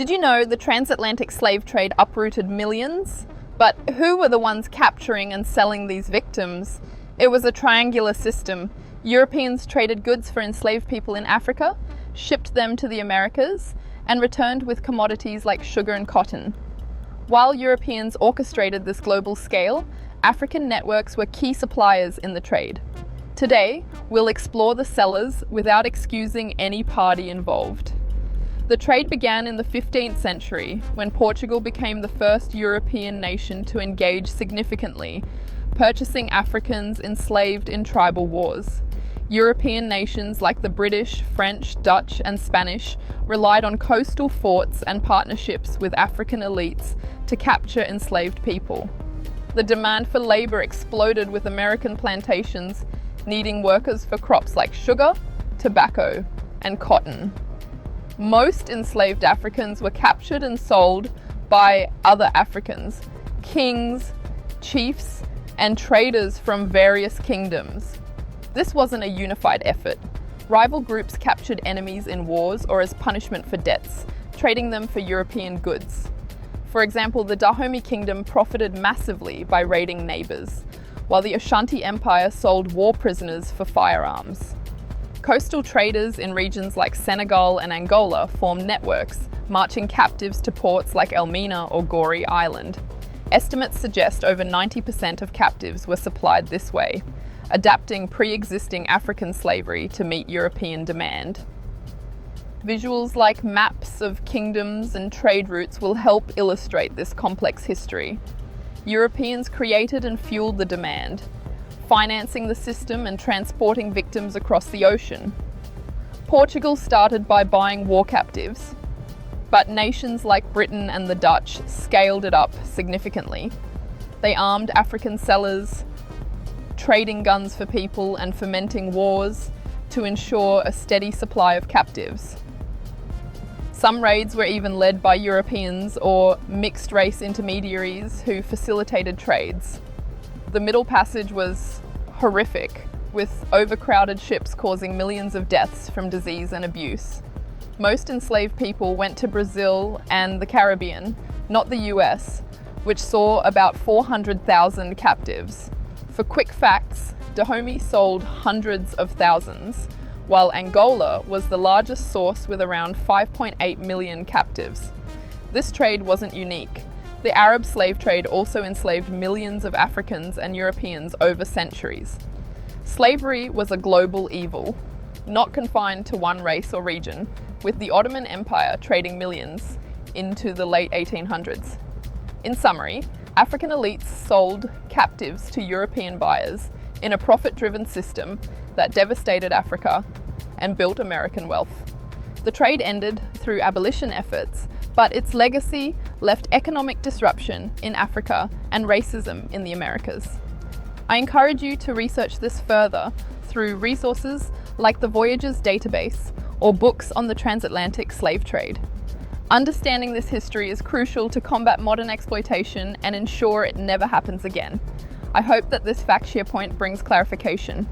Did you know the transatlantic slave trade uprooted millions? But who were the ones capturing and selling these victims? It was a triangular system. Europeans traded goods for enslaved people in Africa, shipped them to the Americas, and returned with commodities like sugar and cotton. While Europeans orchestrated this global scale, African networks were key suppliers in the trade. Today, we'll explore the sellers without excusing any party involved. The trade began in the 15th century, when Portugal became the first European nation to engage significantly, purchasing Africans enslaved in tribal wars. European nations like the British, French, Dutch, and Spanish relied on coastal forts and partnerships with African elites to capture enslaved people. The demand for labor exploded, with American plantations needing workers for crops like sugar, tobacco, and cotton. Most enslaved Africans were captured and sold by other Africans, kings, chiefs, and traders from various kingdoms. This wasn't a unified effort. Rival groups captured enemies in wars or as punishment for debts, trading them for European goods. For example, the Dahomey Kingdom profited massively by raiding neighbors, while the Ashanti Empire sold war prisoners for firearms. Coastal traders in regions like Senegal and Angola formed networks, marching captives to ports like Elmina or Gorée Island. Estimates suggest over 90% of captives were supplied this way, adapting pre-existing African slavery to meet European demand. Visuals like maps of kingdoms and trade routes will help illustrate this complex history. Europeans created and fueled the demand, financing the system and transporting victims across the ocean. Portugal started by buying war captives, but nations like Britain and the Dutch scaled it up significantly. They armed African sellers, trading guns for people and fomenting wars to ensure a steady supply of captives. Some raids were even led by Europeans or mixed-race intermediaries who facilitated trades. The Middle Passage was horrific, with overcrowded ships causing millions of deaths from disease and abuse. Most enslaved people went to Brazil and the Caribbean, not the US, which saw about 400,000 captives. For quick facts, Dahomey sold hundreds of thousands, while Angola was the largest source with around 5.8 million captives. This trade wasn't unique. The Arab slave trade also enslaved millions of Africans and Europeans over centuries. Slavery was a global evil, not confined to one race or region, with the Ottoman Empire trading millions into the late 1800s. In summary, African elites sold captives to European buyers in a profit-driven system that devastated Africa and built American wealth. The trade ended through abolition efforts, but its legacy left economic disruption in Africa and racism in the Americas. I encourage you to research this further through resources like the Voyagers database or books on the transatlantic slave trade. Understanding this history is crucial to combat modern exploitation and ensure it never happens again. I hope that this FactSphere point brings clarification.